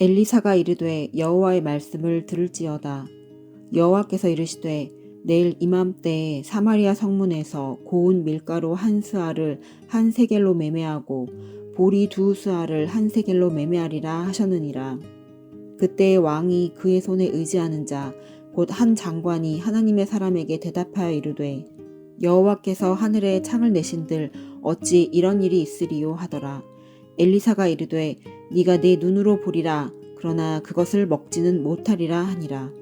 엘리사가 이르되 여호와의 말씀을 들을지어다. 여호와께서 이르시되 내일 이맘때에 사마리아 성문에서 고운 밀가루 한 스아를 한 세겔로 매매하고 보리 두 스아를 한 세겔로 매매하리라 하셨느니라. 그때 왕이 그의 손에 의지하는 자 곧 한 장관이 하나님의 사람에게 대답하여 이르되 여호와께서 하늘에 창을 내신들 어찌 이런 일이 있으리요 하더라. 엘리사가 이르되 네가 내 눈으로 보리라. 그러나 그것을 먹지는 못하리라 하니라.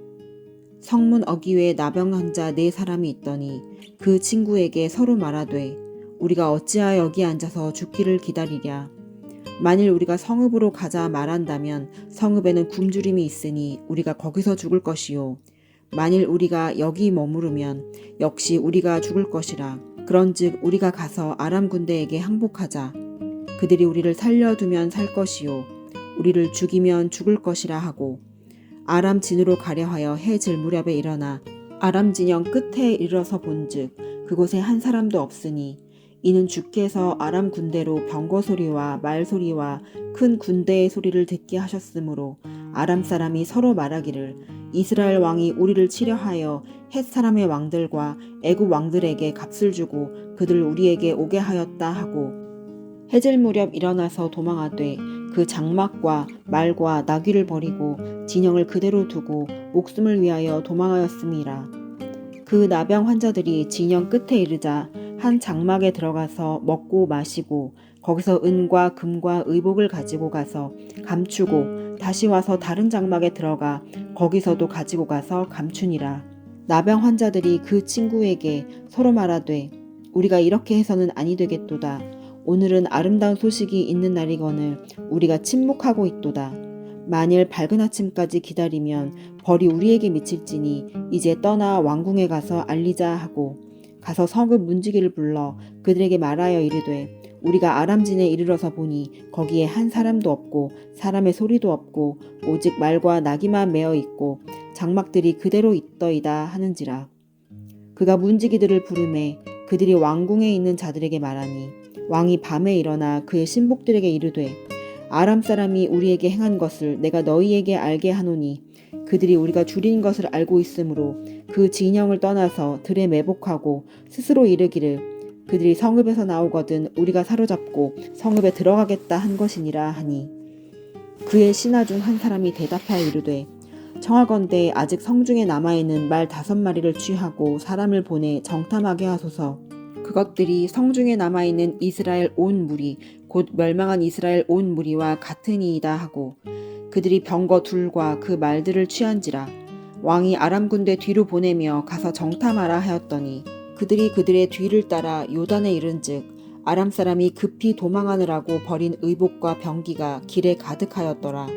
성문 어귀외에 나병 환자 네 사람이 있더니 그 친구에게 서로 말하되 우리가 어찌하여 여기 앉아서 죽기를 기다리랴. 만일 우리가 성읍으로 가자 말한다면 성읍에는 굶주림이 있으니 우리가 거기서 죽을 것이요. 만일 우리가 여기 머무르면 역시 우리가 죽을 것이라. 그런즉 우리가 가서 아람 군대에게 항복하자. 그들이 우리를 살려두면 살 것이요 우리를 죽이면 죽을 것이라 하고 아람 진으로 가려 하여 해 질 무렵에 일어나 아람 진영 끝에 이르러서 본즉 그곳에 한 사람도 없으니 이는 주께서 아람 군대로 병거 소리와 말 소리와 큰 군대의 소리를 듣게 하셨으므로 아람 사람이 서로 말하기를 이스라엘 왕이 우리를 치려하여 헷 사람의 왕들과 애굽 왕들에게 값을 주고 그들 우리에게 오게 하였다 하고 해질 무렵 일어나서 도망하되 그 장막과 말과 나귀를 버리고 진영을 그대로 두고 목숨을 위하여 도망하였음이라. 그 나병 환자들이 진영 끝에 이르자 한 장막에 들어가서 먹고 마시고 거기서 은과 금과 의복을 가지고 가서 감추고 다시 와서 다른 장막에 들어가 거기서도 가지고 가서 감추니라. 나병 환자들이 그 친구에게 서로 말하되 우리가 이렇게 해서는 아니 되겠도다. 오늘은 아름다운 소식이 있는 날이거늘 우리가 침묵하고 있도다. 만일 밝은 아침까지 기다리면 벌이 우리에게 미칠지니 이제 떠나 왕궁에 가서 알리자 하고 가서 성읍 문지기를 불러 그들에게 말하여 이르되 우리가 아람진에 이르러서 보니 거기에 한 사람도 없고 사람의 소리도 없고 오직 말과 나귀만 메어 있고 장막들이 그대로 있더이다 하는지라. 그가 문지기들을 부르매 그들이 왕궁에 있는 자들에게 말하니 왕이 밤에 일어나 그의 신복들에게 이르되 아람 사람이 우리에게 행한 것을 내가 너희에게 알게 하노니 그들이 우리가 줄인 것을 알고 있으므로 그 진영을 떠나서 들에 매복하고 스스로 이르기를 그들이 성읍에서 나오거든 우리가 사로잡고 성읍에 들어가겠다 한 것이니라 하니 그의 신하 중 한 사람이 대답하여 이르되 청하건대 아직 성중에 남아있는 말 5마리를 취하고 사람을 보내 정탐하게 하소서. 그것들이 성중에 남아있는 이스라엘 온 무리 곧 멸망한 이스라엘 온 무리와 같으니이다 하고 그들이 병거 둘과 그 말들을 취한지라. 왕이 아람 군대 뒤로 보내며 가서 정탐하라 하였더니 그들이 그들의 뒤를 따라 요단에 이른즉 아람 사람이 급히 도망하느라고 버린 의복과 병기가 길에 가득하였더라.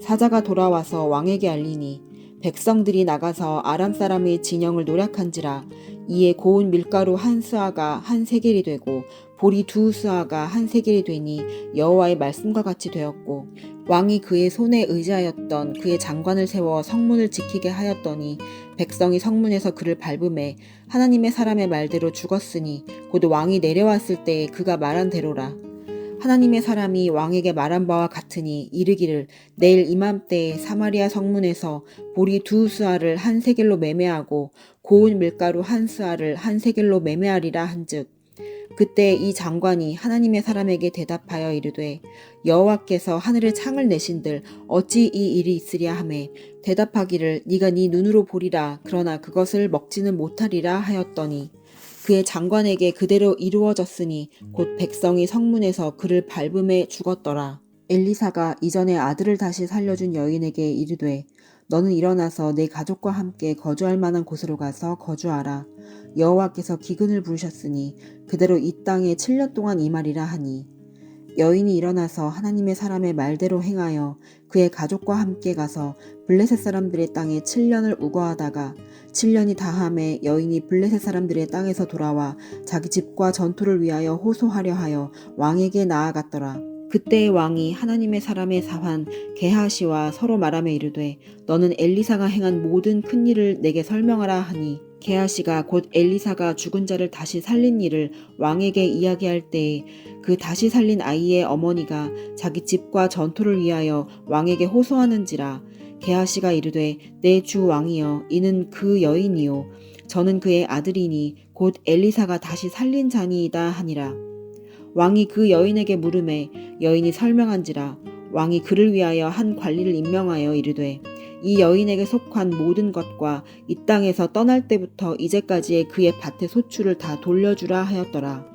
사자가 돌아와서 왕에게 알리니 백성들이 나가서 아람 사람의 진영을 노략한지라. 이에 고운 밀가루 한 스아가 한 세겔이 되고 보리 두 스아가 한 세겔이 되니 여호와의 말씀과 같이 되었고 왕이 그의 손에 의지하였던 그의 장관을 세워 성문을 지키게 하였더니 백성이 성문에서 그를 밟음에 하나님의 사람의 말대로 죽었으니 곧 왕이 내려왔을 때에 그가 말한 대로라. 하나님의 사람이 왕에게 말한 바와 같으니 이르기를 내일 이맘때에 사마리아 성문에서 보리 두 스아를 한 세겔로 매매하고 고운 밀가루 한 스아를 한 세겔로 매매하리라 한즉 그때 이 장관이 하나님의 사람에게 대답하여 이르되 여호와께서 하늘에 창을 내신들 어찌 이 일이 있으랴 하매 대답하기를 네가 네 눈으로 보리라. 그러나 그것을 먹지는 못하리라 하였더니 그의 장관에게 그대로 이루어졌으니 곧 백성이 성문에서 그를 밟음에 죽었더라. 엘리사가 이전에 아들을 다시 살려준 여인에게 이르되 너는 일어나서 내 가족과 함께 거주할 만한 곳으로 가서 거주하라. 여호와께서 기근을 부르셨으니 그대로 이 땅에 7년 동안 임하리라 하니 여인이 일어나서 하나님의 사람의 말대로 행하여 그의 가족과 함께 가서 블레셋 사람들의 땅에 7년을 우거하다가 7년이 다함에 여인이 블레셋 사람들의 땅에서 돌아와 자기 집과 전투를 위하여 호소하려 하여 왕에게 나아갔더라. 그때 왕이 하나님의 사람의 사환 게하시와 서로 말하며 이르되 너는 엘리사가 행한 모든 큰 일을 내게 설명하라 하니 게하시가 곧 엘리사가 죽은 자를 다시 살린 일을 왕에게 이야기할 때에 그 다시 살린 아이의 어머니가 자기 집과 전토를 위하여 왕에게 호소하는지라. 게하시가 이르되 내 주 왕이여, 이는 그 여인이요 저는 그의 아들이니 곧 엘리사가 다시 살린 자니이다 하니라. 왕이 그 여인에게 물으매 여인이 설명한지라. 왕이 그를 위하여 한 관리를 임명하여 이르되 이 여인에게 속한 모든 것과 이 땅에서 떠날 때부터 이제까지의 그의 밭의 소출을 다 돌려주라 하였더라.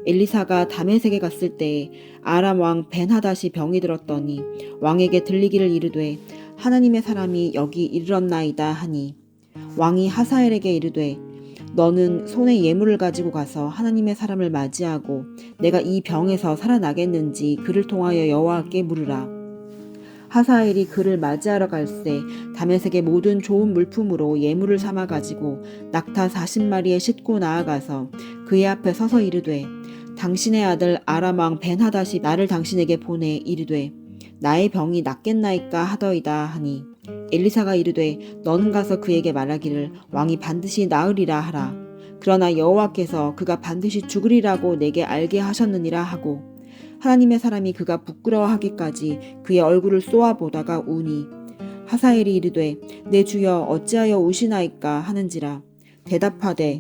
엘리사가 다메섹에 갔을 때에 아람 왕 벤하닷이 병이 들었더니 왕에게 들리기를 이르되 하나님의 사람이 여기 이르렀나이다 하니, 왕이 하사엘에게 이르되 너는 손에 예물을 가지고 가서 하나님의 사람을 맞이하고 내가 이 병에서 살아나겠는지 그를 통하여 여호와께 물으라. 하사엘이 그를 맞이하러 갈새 다메섹의 모든 좋은 물품으로 예물을 삼아 가지고 낙타 40마리에 싣고 나아가서 그의 앞에 서서 이르되 당신의 아들 아람 왕 벤하닷이 나를 당신에게 보내 이르되 나의 병이 낫겠나이까 하더이다 하니, 엘리사가 이르되 너는 가서 그에게 말하기를 왕이 반드시 나으리라 하라. 그러나 여호와께서 그가 반드시 죽으리라고 내게 알게 하셨느니라 하고, 하나님의 사람이 그가 부끄러워하기까지 그의 얼굴을 쏘아보다가 우니, 하사엘이 이르되 내 주여 어찌하여 우시나이까 하는지라. 대답하되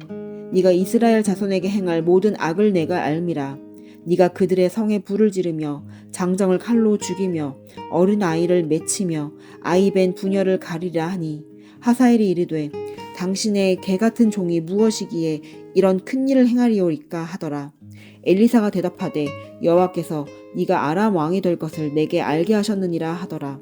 네가 이스라엘 자손에게 행할 모든 악을 내가 알미라. 네가 그들의 성에 불을 지르며 장정을 칼로 죽이며 어린 아이를 맺히며 아이벤 부녀를 가리라 하니, 하사엘이 이르되 당신의 개 같은 종이 무엇이기에 이런 큰 일을 행하리오리까 하더라. 엘리사가 대답하되 여호와께서 네가 아람 왕이 될 것을 내게 알게 하셨느니라 하더라.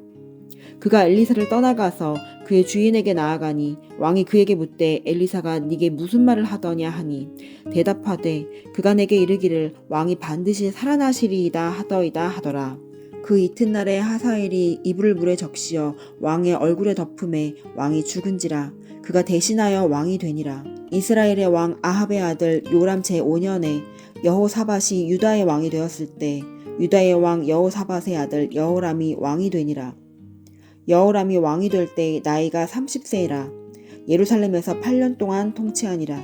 그가 엘리사를 떠나가서 그의 주인에게 나아가니 왕이 그에게 묻되 엘리사가 네게 무슨 말을 하더냐 하니, 대답하되 그가 내게 이르기를 왕이 반드시 살아나시리이다 하더이다 하더라. 그 이튿날에 하사엘이 이불을 물에 적시어 왕의 얼굴에 덮음에 왕이 죽은지라. 그가 대신하여 왕이 되니라. 이스라엘의 왕 아합의 아들 요람 제5년에 여호사밧이 유다의 왕이 되었을 때 유다의 왕 여호사밧의 아들 여호람이 왕이 되니라. 여호람이 왕이 될 때 나이가 30세이라. 예루살렘에서 8년 동안 통치하니라.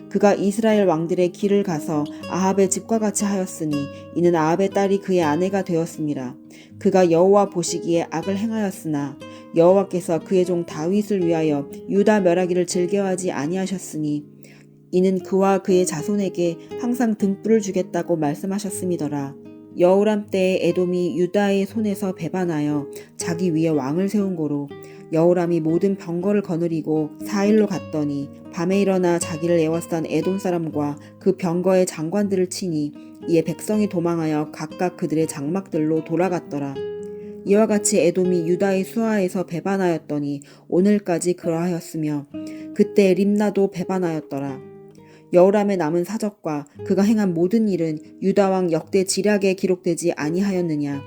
그가 이스라엘 왕들의 길을 가서 아합의 집과 같이 하였으니 이는 아합의 딸이 그의 아내가 되었음이라. 그가 여호와 보시기에 악을 행하였으나 여호와께서 그의 종 다윗을 위하여 유다 멸하기를 즐겨하지 아니하셨으니 이는 그와 그의 자손에게 항상 등불을 주겠다고 말씀하셨음이더라. 여호람 때에 에돔이 유다의 손에서 배반하여 자기 위에 왕을 세운 고로 여호람이 모든 병거를 거느리고 4일로 갔더니 밤에 일어나 자기를 애워싼 에돔 사람과 그 병거의 장관들을 치니 이에 백성이 도망하여 각각 그들의 장막들로 돌아갔더라. 이와 같이 에돔이 유다의 수하에서 배반하였더니 오늘까지 그러하였으며 그때 림나도 배반하였더라. 여호람의 남은 사적과 그가 행한 모든 일은 유다 왕 역대 지략에 기록되지 아니하였느냐.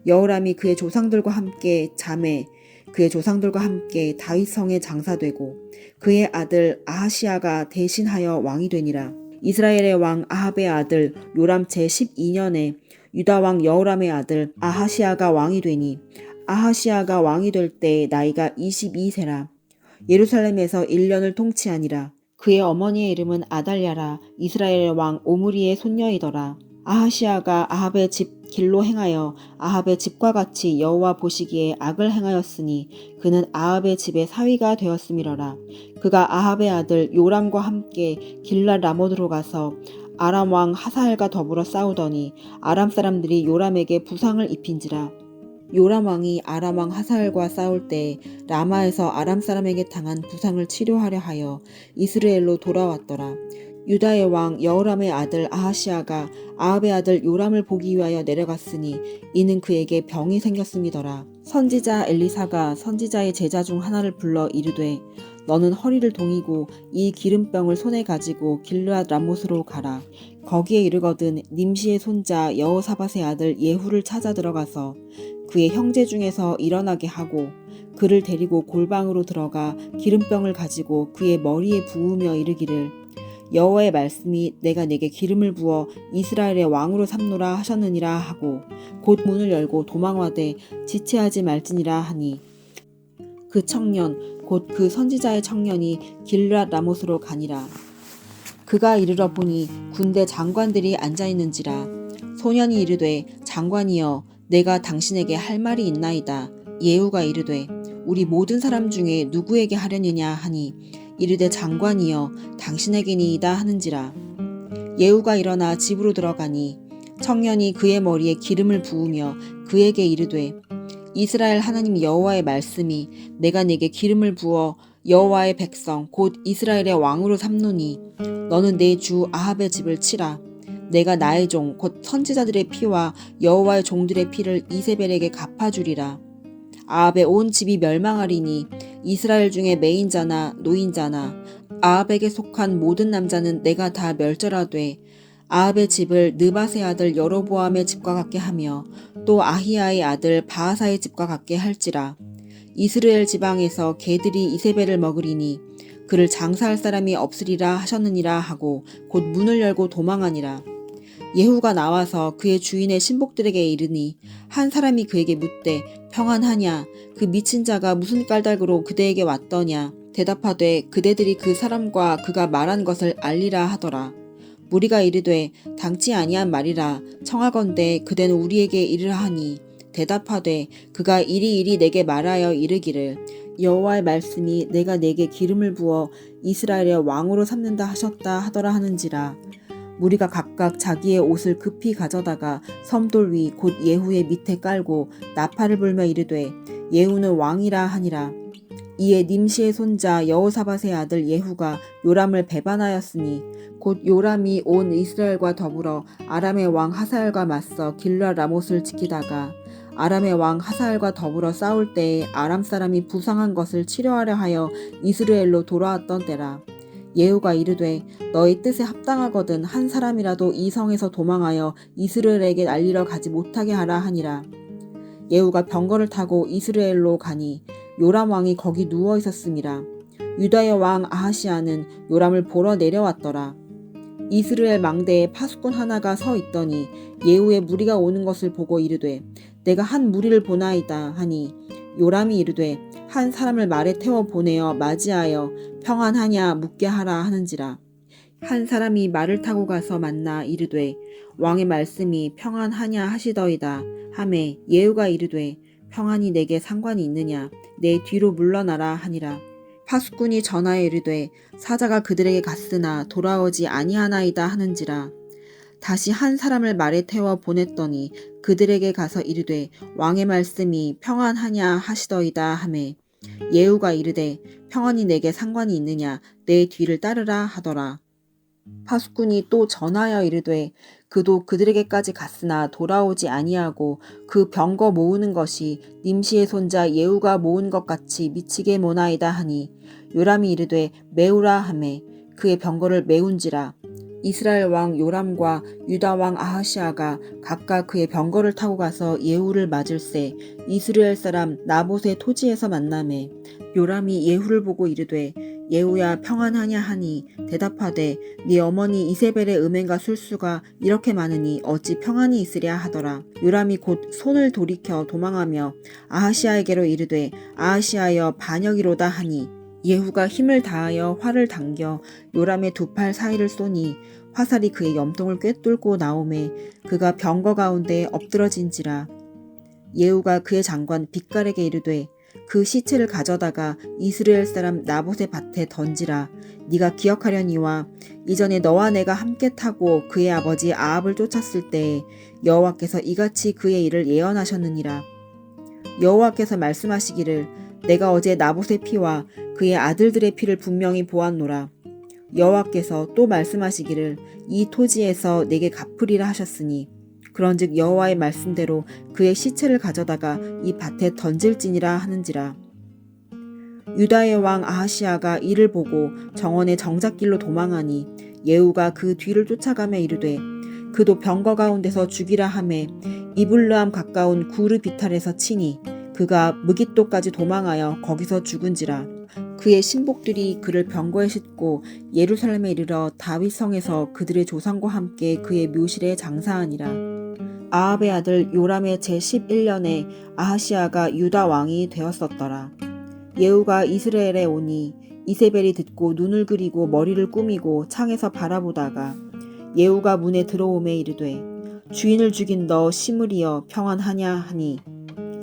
여호람이 그의 조상들과 함께 잠에 그의 조상들과 함께 다윗 성에 장사되고 그의 아들 아하시아가 대신하여 왕이 되니라. 이스라엘의 왕 아합의 아들 요람 제12년에 유다 왕 여호람의 아들 아하시아가 왕이 되니 아하시아가 왕이 될 때 나이가 22세라. 예루살렘에서 1년을 통치하니라. 그의 어머니의 이름은 아달랴라. 이스라엘의 왕 오므리의 손녀이더라. 아하시아가 아합의 집 길로 행하여 아합의 집과 같이 여호와 보시기에 악을 행하였으니 그는 아합의 집의 사위가 되었음이러라. 그가 아합의 아들 요람과 함께 길랏 라못으로 가서 아람 왕 하사엘과 더불어 싸우더니 아람 사람들이 요람에게 부상을 입힌지라. 요람 왕이 아람 왕 하사엘과 싸울 때 라마에서 아람 사람에게 당한 부상을 치료하려 하여 이스라엘로 돌아왔더라. 유다의 왕 여호람의 아들 아하시아가 아합의 아들 요람을 보기 위하여 내려갔으니 이는 그에게 병이 생겼음이더라. 선지자 엘리사가 선지자의 제자 중 하나를 불러 이르되 너는 허리를 동이고 이 기름병을 손에 가지고 길르앗 라못으로 가라. 거기에 이르거든 님시의 손자 여호사밧의 아들 예후를 찾아 들어가서 그의 형제 중에서 일어나게 하고 그를 데리고 골방으로 들어가 기름병을 가지고 그의 머리에 부으며 이르기를 여호와의 말씀이 내가 내게 기름을 부어 이스라엘의 왕으로 삼노라 하셨느니라 하고 곧 문을 열고 도망하되 지체하지 말지니라 하니, 그 청년 곧 그 선지자의 청년이 길르앗 라못으로 가니라. 그가 이르러 보니 군대 장관들이 앉아 있는지라. 소년이 이르되 장관이여 내가 당신에게 할 말이 있나이다. 예후가 이르되 우리 모든 사람 중에 누구에게 하려느냐 하니 이르되 장관이여 당신에게니이다 하는지라. 예후가 일어나 집으로 들어가니 청년이 그의 머리에 기름을 부으며 그에게 이르되 이스라엘 하나님 여호와의 말씀이 내가 네게 기름을 부어 여호와의 백성 곧 이스라엘의 왕으로 삼노니 너는 내 주 아합의 집을 치라. 내가 나의 종 곧 선지자들의 피와 여호와의 종들의 피를 이세벨에게 갚아주리라. 아합의 온 집이 멸망하리니 이스라엘 중에 매인자나 노인자나 아합에게 속한 모든 남자는 내가 다 멸절하되 아합의 집을 느바세 아들 여로보암의 집과 같게 하며 또 아히야의 아들 바하사의 집과 같게 할지라. 이스라엘 지방에서 개들이 이세벨을 먹으리니 그를 장사할 사람이 없으리라 하셨느니라 하고 곧 문을 열고 도망하니라. 예후가 나와서 그의 주인의 신복들에게 이르니 한 사람이 그에게 묻되 평안하냐 그 미친 자가 무슨 까닭으로 그대에게 왔더냐. 대답하되 그대들이 그 사람과 그가 말한 것을 알리라 하더라. 무리가 이르되 당치 아니한 말이라 청하건대 그대는 우리에게 이르라 하니 대답하되 그가 이리 내게 말하여 이르기를 여호와의 말씀이 내가 내게 기름을 부어 이스라엘의 왕으로 삼는다 하셨다 하더라 하는지라. 무리가 각각 자기의 옷을 급히 가져다가 섬돌 위 곧 예후의 밑에 깔고 나팔을 불며 이르되 예후는 왕이라 하니라. 이에 nim시의 손자 여호사밧의 아들 예후가 요람을 배반하였으니 곧 요람이 온 이스라엘과 더불어 아람의 왕 하사엘과 맞서 길르앗 라못을 지키다가 아람의 왕 하사엘과 더불어 싸울 때에 아람 사람이 부상한 것을 치료하려 하여 이스라엘로 돌아왔던 때라. 예후가 이르되 너희 뜻에 합당하거든 한 사람이라도 이 성에서 도망하여 이스라엘에게 알리러 가지 못하게 하라 하니라. 예후가 병거를 타고 이스라엘로 가니 요람 왕이 거기 누워 있었음이라. 유다의 왕 아하시아는 요람을 보러 내려왔더라. 이스라엘 망대에 파수꾼 하나가 서 있더니 예후의 무리가 오는 것을 보고 이르되 내가 한 무리를 보나이다 하니 요람이 이르되 한 사람을 말에 태워 보내어 맞이하여 평안하냐 묻게 하라 하는지라. 한 사람이 말을 타고 가서 만나 이르되 왕의 말씀이 평안하냐 하시더이다 하매 예후가 이르되 평안이 내게 상관이 있느냐 내 뒤로 물러나라 하니라. 파수꾼이 전하여 이르되 사자가 그들에게 갔으나 돌아오지 아니하나이다 하는지라. 다시 한 사람을 말에 태워 보냈더니 그들에게 가서 이르되 왕의 말씀이 평안하냐 하시더이다 하매 예후가 이르되 평안이 내게 상관이 있느냐 내 뒤를 따르라 하더라. 파수꾼이 또 전하여 이르되 그도 그들에게까지 갔으나 돌아오지 아니하고 그 병거 모으는 것이 nim시의 손자 예후가 모은 것 같이 미치게 모나이다 하니 요람이 이르되 메우라 하매 그의 병거를 메운지라. 이스라엘 왕 요람과 유다 왕 아하시아가 각각 그의 병거를 타고 가서 예후를 맞을새 이스라엘 사람 나봇의 토지에서 만나매 요람이 예후를 보고 이르되 예후야 평안하냐 하니 대답하되 네 어머니 이세벨의 음행과 술수가 이렇게 많으니 어찌 평안이 있으랴 하더라. 요람이 곧 손을 돌이켜 도망하며 아하시아에게로 이르되 아하시아여 반역이로다 하니 예후가 힘을 다하여 활을 당겨 요람의 두 팔 사이를 쏘니 화살이 그의 염통을 꿰뚫고 나오매 그가 병거 가운데 엎드러진지라. 예후가 그의 장관 빗갈에게 이르되 그 시체를 가져다가 이스라엘 사람 나봇의 밭에 던지라. 네가 기억하려니와 이전에 너와 내가 함께 타고 그의 아버지 아합을 쫓았을 때에 여호와께서 이같이 그의 일을 예언하셨느니라. 여호와께서 말씀하시기를 내가 어제 나봇의 피와 그의 아들들의 피를 분명히 보았노라. 여호와께서 또 말씀하시기를 이 토지에서 내게 갚으리라 하셨으니 그런즉 여호와의 말씀대로 그의 시체를 가져다가 이 밭에 던질지니라 하는지라. 유다의 왕 아하시아가 이를 보고 정원의 정작길로 도망하니 예후가 그 뒤를 쫓아가며 이르되 그도 병거 가운데서 죽이라 하매 이블르함 가까운 구르 비탈에서 치니 그가 무깃도까지 도망하여 거기서 죽은지라. 그의 신복들이 그를 병거에 싣고 예루살렘에 이르러 다윗 성에서 그들의 조상과 함께 그의 묘실에 장사하니라. 아합의 아들 요람의 제11년에 아하시아가 유다 왕이 되었었더라. 예후가 이스라엘에 오니 이세벨이 듣고 눈을 그리고 머리를 꾸미고 창에서 바라보다가 예후가 문에 들어오매 이르되 주인을 죽인 너 시므리여 평안하냐 하니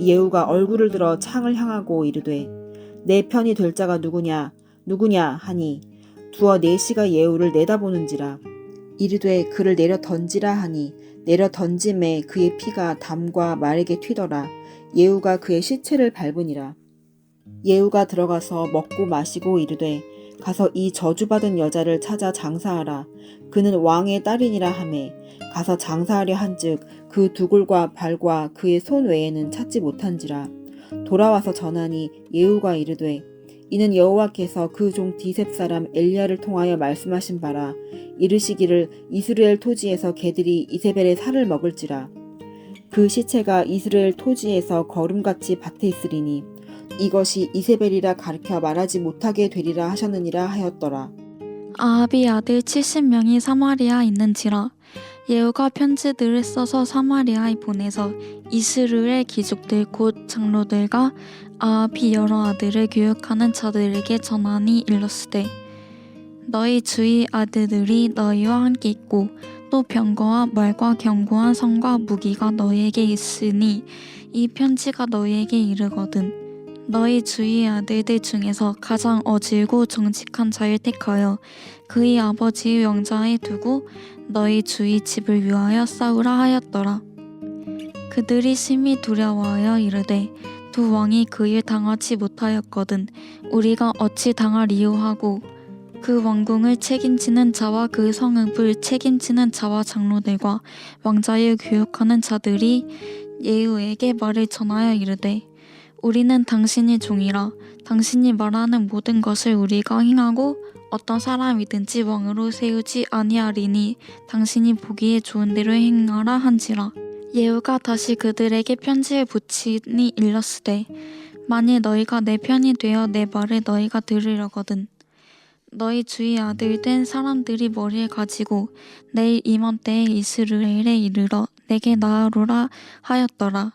예후가 얼굴을 들어 창을 향하고 이르되 내 편이 될 자가 누구냐 하니 두어 내시가 예후를 내다보는지라 이르되 그를 내려 던지라 하니 내려 던짐에 그의 피가 담과 말에게 튀더라. 예후가 그의 시체를 밟으니라. 예후가 들어가서 먹고 마시고 이르되 가서 이 저주받은 여자를 찾아 장사하라. 그는 왕의 딸이니라 하매 가서 장사하려 한즉 그 두골과 발과 그의 손 외에는 찾지 못한지라. 돌아와서 전하니 예후가 이르되 이는 여호와께서 그 종 디셉 사람 엘리야를 통하여 말씀하신 바라. 이르시기를 이스라엘 토지에서 개들이 이세벨의 살을 먹을지라. 그 시체가 이스라엘 토지에서 거름같이 밭에 있으리니 이것이 이세벨이라 가르쳐 말하지 못하게 되리라 하셨느니라 하였더라. 아합이 아들 70명이 사마리아에 있는지라. 예후가 편지들을 써서 사마리아에 보내서 이스라엘 귀족들 곧 장로들과 아합이 여러 아들을 교육하는 자들에게 전하니 일렀으되 너희 주의 아들들이 너희와 함께 있고 또 병거와 말과 견고한 성과 무기가 너희에게 있으니 이 편지가 너희에게 이르거든 너희 주의 아들들 중에서 가장 어질고 정직한 자를 택하여 그의 아버지의 영자에 두고 너희 주의 집을 위하여 싸우라 하였더라. 그들이 심히 두려워하여 이르되 두 왕이 그 일 당하지 못하였거든 우리가 어찌 당하리요 하고 그 왕궁을 책임지는 자와 그 성읍을 책임지는 자와 장로들과 왕자를 교육하는 자들이 예후에게 말을 전하여 이르되 우리는 당신의 종이라 당신이 말하는 모든 것을 우리가 행하고 어떤 사람이든지 왕으로 세우지 아니하리니 당신이 보기에 좋은 대로 행하라 한지라. 예후가 다시 그들에게 편지를 붙이니 일렀으되 만일 너희가 내 편이 되어 내 말을 너희가 들으려거든 너희 주의 아들 된 사람들이 머리를 가지고 내일 이맘때에 이스라엘에 이르러 내게 나아오라 하였더라.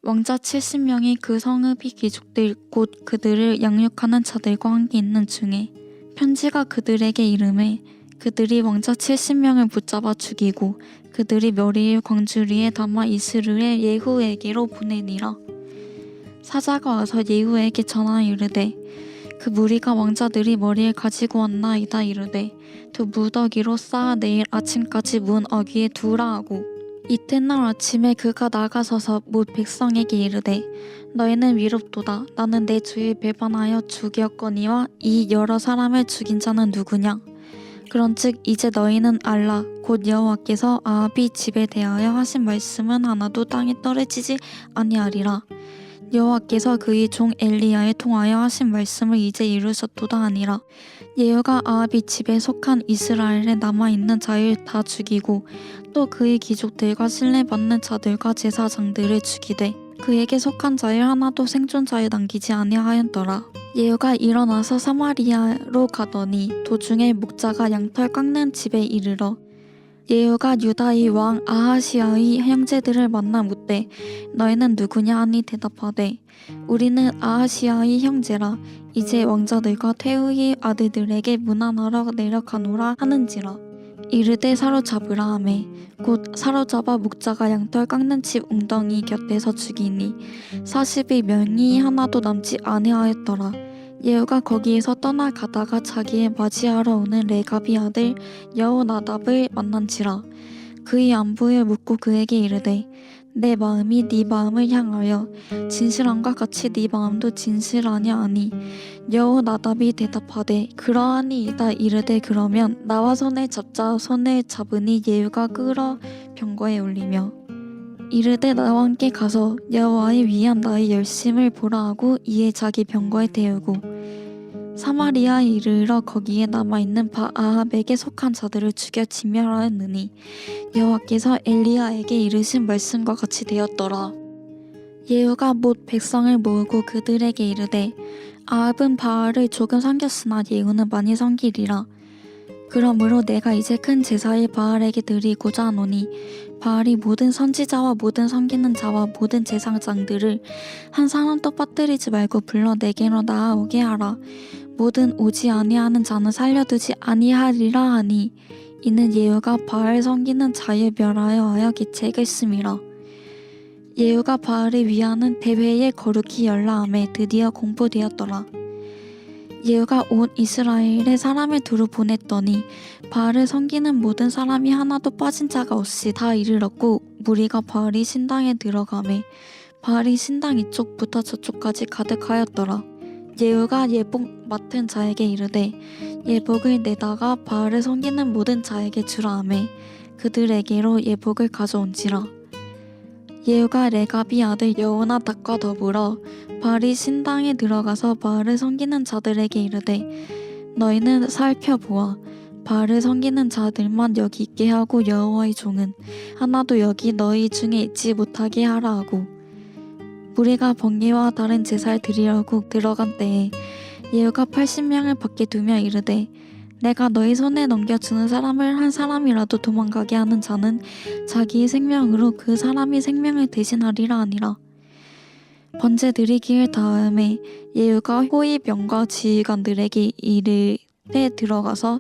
왕자 70명이 그 성읍의 귀족들 곧 그들을 양육하는 자들과 함께 있는 중에 편지가 그들에게 이르매 그들이 왕자 70명을 붙잡아 죽이고 그들이 멸의의 광주리에 담아 이스라엘 예후에게로 보내니라. 사자가 와서 예후에게 전하여 이르되 그 무리가 왕자들이 머리에 가지고 왔나이다 이르되 두 무더기로 쌓아 내일 아침까지 문 어귀에 두라 하고 이튿날 아침에 그가 나가서서 못 백성에게 이르되 너희는 위롭도다. 나는 내 주를 배반하여 죽였거니와 이 여러 사람을 죽인 자는 누구냐. 그런즉 이제 너희는 알라. 곧 여호와께서 아합이 집에 대하여 하신 말씀은 하나도 땅에 떨어지지 아니하리라. 여호와께서 그의 종 엘리야에 통하여 하신 말씀을 이제 이루셨도다 하니라. 예후가 아합이 집에 속한 이스라엘에 남아있는 자를 다 죽이고 또 그의 귀족들과 신뢰받는 자들과 제사장들을 죽이되 그에게 속한 자를 하나도 생존자에 남기지 아니하였더라. 예후가 일어나서 사마리아로 가더니 도중에 목자가 양털 깎는 집에 이르러 예후가 유다의 왕 아하시아의 형제들을 만나 묻되 너희는 누구냐 하니 대답하되 우리는 아하시아의 형제라. 이제 왕자들과 태후의 아들들에게 문안하러 내려가노라 하는지라. 이르되 사로잡으라 하매 곧 사로잡아 목자가 양털 깎는 집 웅덩이 곁에서 죽이니 40명이 하나도 남지 아니하였더라. 예후가 거기에서 떠나가다가 자기의 맞이하러 오는 레갑의 아들 여호나답을 만난지라. 그의 안부를 묻고 그에게 이르되 내 마음이 네 마음을 향하여 진실함과 같이 네 마음도 진실하냐 하니 여호나답이 대답하되 그러하니이다. 이르되 그러면 나와 손을 잡자. 손을 잡으니 예후가 끌어 병거에 올리며 이르되 나와 함께 가서 여호와의 위한 나의 열심을 보라 하고 이에 자기 병거에 태우고 사마리아에 이르러 거기에 남아있는 아합에게 속한 자들을 죽여 진멸하였느니 여호와께서 엘리야에게 이르신 말씀과 같이 되었더라. 예후가 못 백성을 모으고 그들에게 이르되 아합은 바알을 조금 섬겼으나 예후는 많이 섬기리라. 그러므로 내가 이제 큰 제사를 바알에게 드리고자 하노니 바알이 모든 선지자와 모든 섬기는 자와 모든 제사장들을 한 사람도 빠뜨리지 말고 불러 내게로 나아오게 하라. 모든 오지 아니하는 자는 살려두지 아니하리라 하니 이는 예후가 바알 섬기는 자를 멸하여 하여 기책했음이라. 예후가 바알을 위하는 대회에 거룩히 열라함에 드디어 공포되었더라. 예후가 온 이스라엘에 사람을 두루 보냈더니 바알을 섬기는 모든 사람이 하나도 빠진 자가 없이 다 이르렀고 무리가 바알이 신당에 들어가매 바알이 신당 이쪽부터 저쪽까지 가득하였더라. 예후가 예복 맡은 자에게 이르되 예복을 내다가 바알을 섬기는 모든 자에게 주라 하매 그들에게로 예복을 가져온지라. 예후가 레갑이 아들 여호나답과 더불어 바알이 신당에 들어가서 바알을 섬기는 자들에게 이르되 너희는 살펴보아 바알을 섬기는 자들만 여기 있게 하고 여호와의 종은 하나도 여기 너희 중에 있지 못하게 하라 하고 무리가 번개와 다른 제사를 드리려고 들어간 때에 예후가 80명을 밖에 두며 이르되 내가 너희 손에 넘겨주는 사람을 한 사람이라도 도망가게 하는 자는 자기의 생명으로 그 사람이 생명을 대신하리라 하니라. 번제 드리기를 다음에 예후가 호위병과 지휘관들에게 이르되 들어가서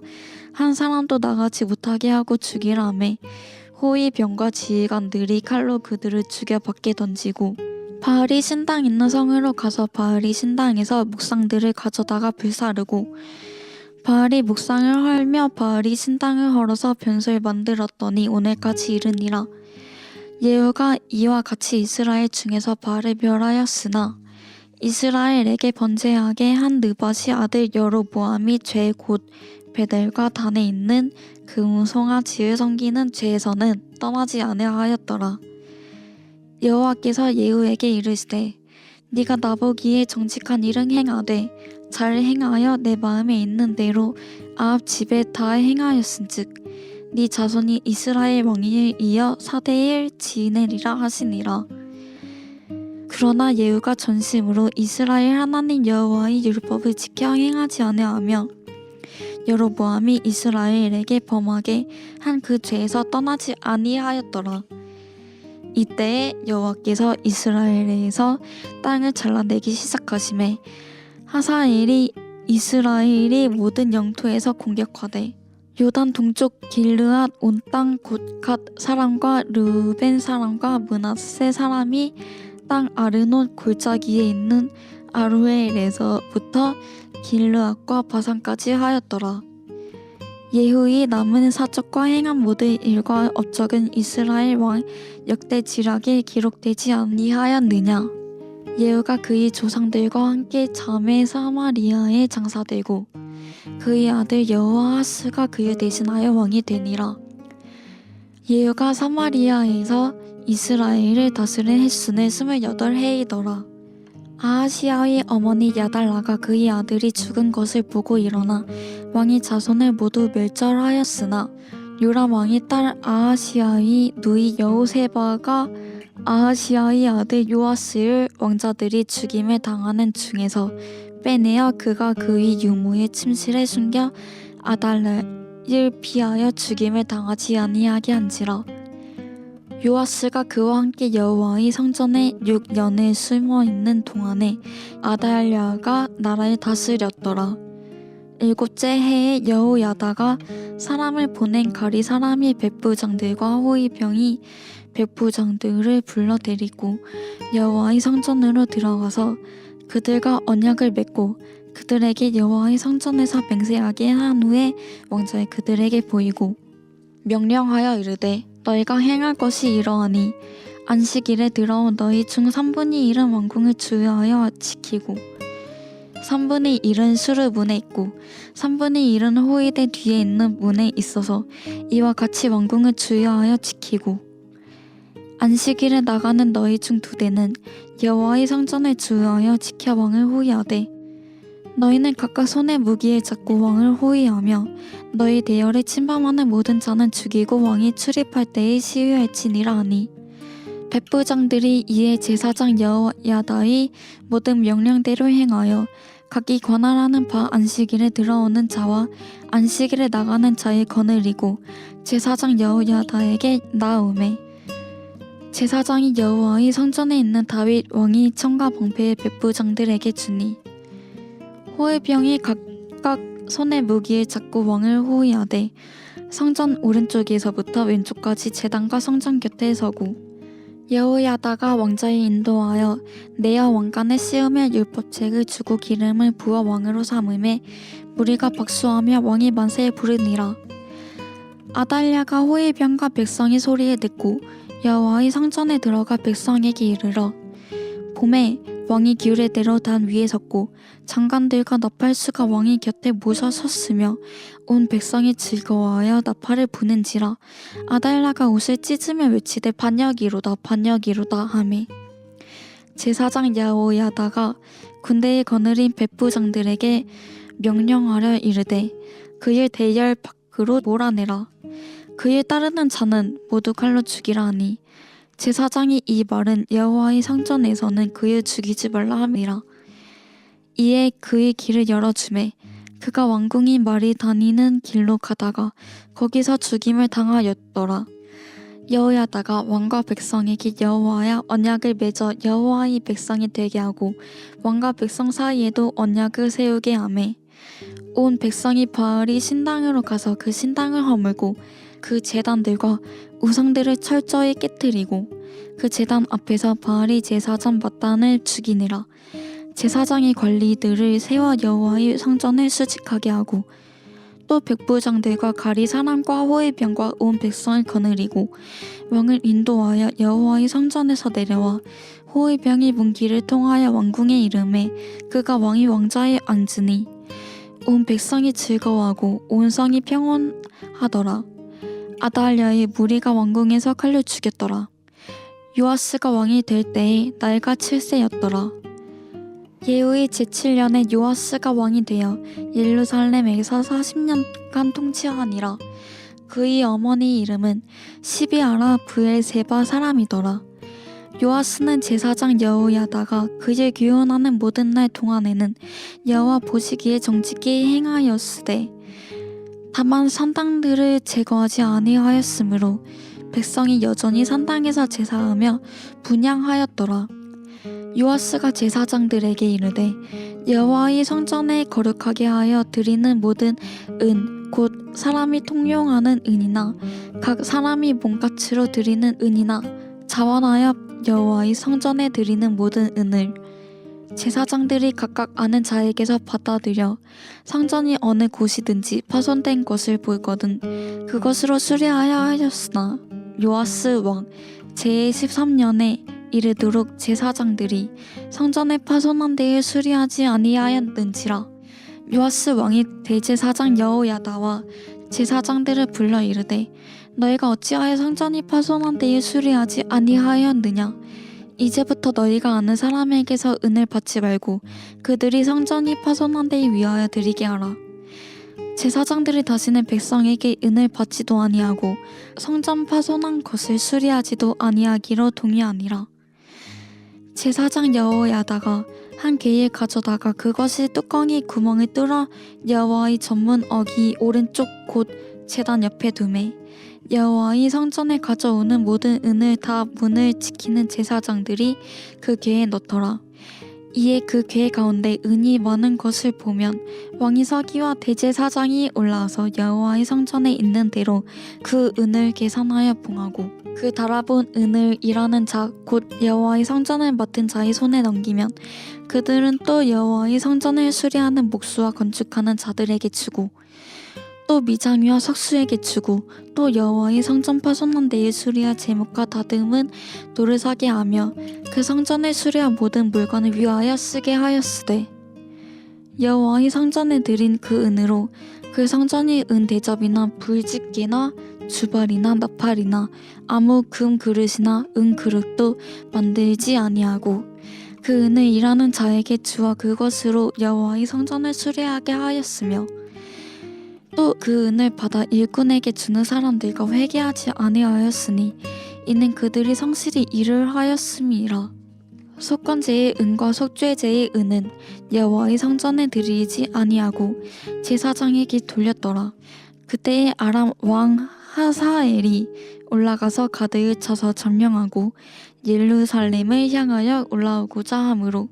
한 사람도 나가지 못하게 하고 죽이라 하매 호위병과 지휘관들이 칼로 그들을 죽여 밖에 던지고 바알이 신당 있는 성으로 가서 바알이 신당에서 묵상들을 가져다가 불사르고 바알이 묵상을 헐며 바알이 신당을 헐어서 변소를 만들었더니 오늘까지 이르니라. 예후가 이와 같이 이스라엘 중에서 바알을 멸하였으나 이스라엘에게 번제하게 한 느밧이 아들 여로보암이 죄 곧 베델과 단에 있는 그 송아지를 섬기는 죄에서는 떠나지 아니하였더라. 여호와께서 예후에게 이르시되 네가 나보기에 정직한 일을 행하되 잘 행하여 내 마음에 있는 대로 아합 집에 다 행하였은즉 네 자손이 이스라엘 왕위에 이어 4대를 지내리라 하시니라. 그러나 예후가 전심으로 이스라엘 하나님 여호와의 율법을 지켜 행하지 아니하며 여로보암이 이스라엘에게 범하게 한 그 죄에서 떠나지 아니하였더라. 이때에 여호와께서 이스라엘에서 땅을 잘라내기 시작하심에 하사엘이 이스라엘이 모든 영토에서 공격하되 요단 동쪽 길르앗 온 땅 곧 갓 사람과 르벤 사람과 므낫세 사람이 땅 아르논 골짜기에 있는 아로엘에서부터 길르앗과 바산까지 하였더라. 예후의 남은 사적과 행한 모든 일과 업적은 이스라엘 왕 역대지략에 기록되지 아니하였느냐. 예후가 그의 조상들과 함께 자매 사마리아에 장사되고 그의 아들 여호아하스가 그를 대신하여 왕이 되니라. 예후가 사마리아에서 이스라엘을 다스린 횟수는 28해이더라. 아하시아의 어머니 야달라가 그의 아들이 죽은 것을 보고 일어나 왕의 자손을 모두 멸절하였으나 요람 왕의 딸 아하시아의 누이 여호세바가 아하시아의 아들 요아스를 왕자들이 죽임을 당하는 중에서 빼내어 그가 그의 유모의 침실에 숨겨 아달랴를 피하여 죽임을 당하지 아니하게 한지라. 요아스가 그와 함께 여호와의 성전에 6년을 숨어 있는 동안에 아달랴가 나라를 다스렸더라. 7째 해에 여호야다가 사람을 보낸 가리 사람의 백부장들과 호위병이 백부장들을 불러 데리고 여호와의 성전으로 들어가서 그들과 언약을 맺고 그들에게 여호와의 성전에서 맹세하게 한 후에 왕자에 그들에게 보이고 명령하여 이르되 너희가 행할 것이 이러하니 안식일에 들어온 너희 중 3분의 1은 왕궁을 주의하여 지키고 3분의 1은 수르 문에 있고 3분의 1은 호위대 뒤에 있는 문에 있어서 이와 같이 왕궁을 주의하여 지키고 안식일에 나가는 너희 중 2대는 여호와의 성전을 주의하여 지켜 왕을 호위하되 너희는 각각 손에 무기를 잡고 왕을 호위하며 너희 대열에 침범하는 모든 자는 죽이고 왕이 출입할 때에 시위할지니라 하니 백부장들이 이에 제사장 여호야다의 모든 명령대로 행하여 각기 관할하는 바 안식일에 들어오는 자와 안식일에 나가는 자의 거느리고 제사장 여호야다에게 나오매 제사장이 여호와의 성전에 있는 다윗 왕이 청과 방패의 백부장들에게 주니 호위병이 각각 손에 무기를 잡고 왕을 호위하되 성전 오른쪽에서부터 왼쪽까지 제단과 성전 곁에 서고 여호야다가 왕자에 인도하여 내어 왕관에 씌우며 율법책을 주고 기름을 부어 왕으로 삼음에 무리가 박수하며 왕이 만세에 부르니라. 아달랴가 호위병과 백성의 소리에 듣고 여호와의 성전에 들어가 백성에게 이르러 봄에 왕이 기울의대로 단 위에 섰고 장관들과 나팔수가 왕의 곁에 모셔 섰으며 온 백성이 즐거워하여 나팔을 부는지라. 아달랴가 옷을 찢으며 외치되 반야기로다 반야기로다 하매 제사장 여호야다가 군대에 거느린 백부장들에게 명령하려 이르되 그의 대열 밖으로 몰아내라. 그의 따르는 자는 모두 칼로 죽이라 하니 제사장이 이 말은 여호와의 성전에서는 그를 죽이지 말라 함이라. 이에 그의 길을 열어주매 그가 왕궁이 말이 다니는 길로 가다가 거기서 죽임을 당하였더라. 여호야다가 왕과 백성에게 여호와와 언약을 맺어 여호와의 백성이 되게 하고 왕과 백성 사이에도 언약을 세우게 하매 온 백성이 바알이 신당으로 가서 그 신당을 허물고 그 제단들과 우상들을 철저히 깨뜨리고 그 제단 앞에서 바알이 제사장 마단을 죽이니라. 제사장이 관리들을 세워 여호와의 성전을 수직하게 하고 또 백부장들과 가리 사람과 호위병과 온 백성을 거느리고 왕을 인도하여 여호와의 성전에서 내려와 호위병이 문길을 통하여 왕궁에 이르매 그가 왕이 왕좌에 앉으니 온 백성이 즐거워하고 온 성이 평온하더라. 아달랴의 무리가 왕궁에서 칼로 죽였더라. 요아스가 왕이 될 때에 나이가 7세였더라. 예후의 제7년에 요아스가 왕이 되어 예루살렘에서 40년간 통치하니라. 그의 어머니 이름은 시비아라 브엘세바 사람이더라. 요아스는 제사장 여호야다가 그의 규훈하는 모든 날 동안에는 여호와 보시기에 정직히 행하였으되 다만 산당들을 제거하지 아니하였으므로 백성이 여전히 산당에서 제사하며 분향하였더라. 요아스가 제사장들에게 이르되 여호와의 성전에 거룩하게 하여 드리는 모든 은 곧 사람이 통용하는 은이나 각 사람이 몸값으로 드리는 은이나 자원하여 여호와의 성전에 드리는 모든 은을 제사장들이 각각 아는 자에게서 받아들여 성전이 어느 곳이든지 파손된 것을 보거든 그것으로 수리하여 하였으나 요아스 왕 제13년에 이르도록 제사장들이 성전의 파손한 데를 수리하지 아니하였는지라. 요아스 왕이 대제사장 여호야다와 제사장들을 불러 이르되 너희가 어찌하여 성전이 파손한 데를 수리하지 아니하였느냐. 이제부터 너희가 아는 사람에게서 은을 받지 말고 그들이 성전이 파손한 데에 위하여 드리게 하라. 제사장들이 다시는 백성에게 은을 받지도 아니하고 성전 파손한 것을 수리하지도 아니하기로 동의하니라. 제사장 여호야다가 한 개를 가져다가 그것이 뚜껑이 구멍을 뚫어 여호와의 전문 어기 오른쪽 곧 제단 옆에 두매 여호와의 성전에 가져오는 모든 은을 다 문을 지키는 제사장들이 그 궤에 넣더라. 이에 그 궤 가운데 은이 많은 것을 보면 왕이 서기와 대제사장이 올라와서 여호와의 성전에 있는 대로 그 은을 계산하여 봉하고 그 달아본 은을 일하는 자 곧 여호와의 성전을 맡은 자의 손에 넘기면 그들은 또 여호와의 성전을 수리하는 목수와 건축하는 자들에게 주고 또 미장이와 석수에게 주고 또 여호와의 성전 파손한 데에 수리할 제목과 다듬은 돌을 사게 하며 그 성전을 수리한 모든 물건을 위하여 쓰게 하였으되 여호와의 성전에 드린 그 은으로 그 성전이 은 대접이나 불집게나 주발이나 나팔이나 아무 금 그릇이나 은 그릇도 만들지 아니하고 그 은을 일하는 자에게 주어 그것으로 여호와의 성전을 수리하게 하였으며 또 그 은을 받아 일꾼에게 주는 사람들과 회개하지 아니하였으니 이는 그들이 성실히 일을 하였음이라. 속건제의 은과 속죄제의 은은 여호와의 성전에 드리지 아니하고 제사장에게 돌렸더라. 그때에 아람 왕 하사엘이 올라가서 가드를 쳐서 점령하고 예루살렘을 향하여 올라오고자 하므로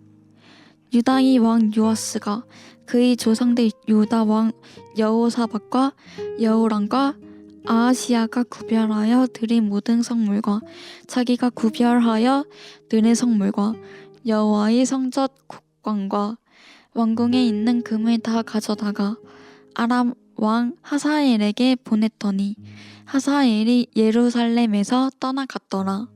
유다의 왕 요아스가 그의 조상들 유다 왕 여호사밧과 여호람과 아하시야가 구별하여 드린 모든 성물과 자기가 구별하여 드린 성물과 여호와의 성전 국관과 왕궁에 있는 금을 다 가져다가 아람 왕 하사엘에게 보냈더니 하사엘이 예루살렘에서 떠나갔더라.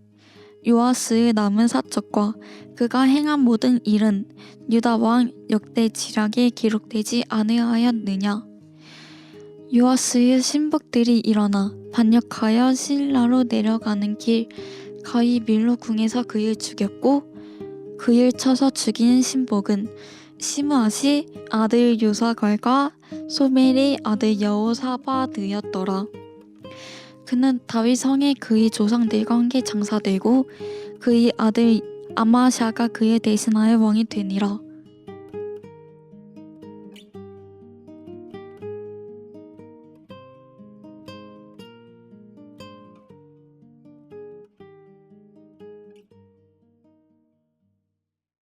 요아스의 남은 사적과 그가 행한 모든 일은 유다 왕 역대 지략에 기록되지 아니하였느냐. 요아스의 신복들이 일어나 반역하여 신라로 내려가는 길 가히 밀로 궁에서 그를 죽였고 그를 쳐서 죽인 신복은 시므앗이 아들 요사갈과 소멜이 아들 여호사밧이었더라. 그는 다윗 성에 그의 조상들과 함께 장사되고 그의 아들 아마샤가 그에 대신하여 왕이 되니라.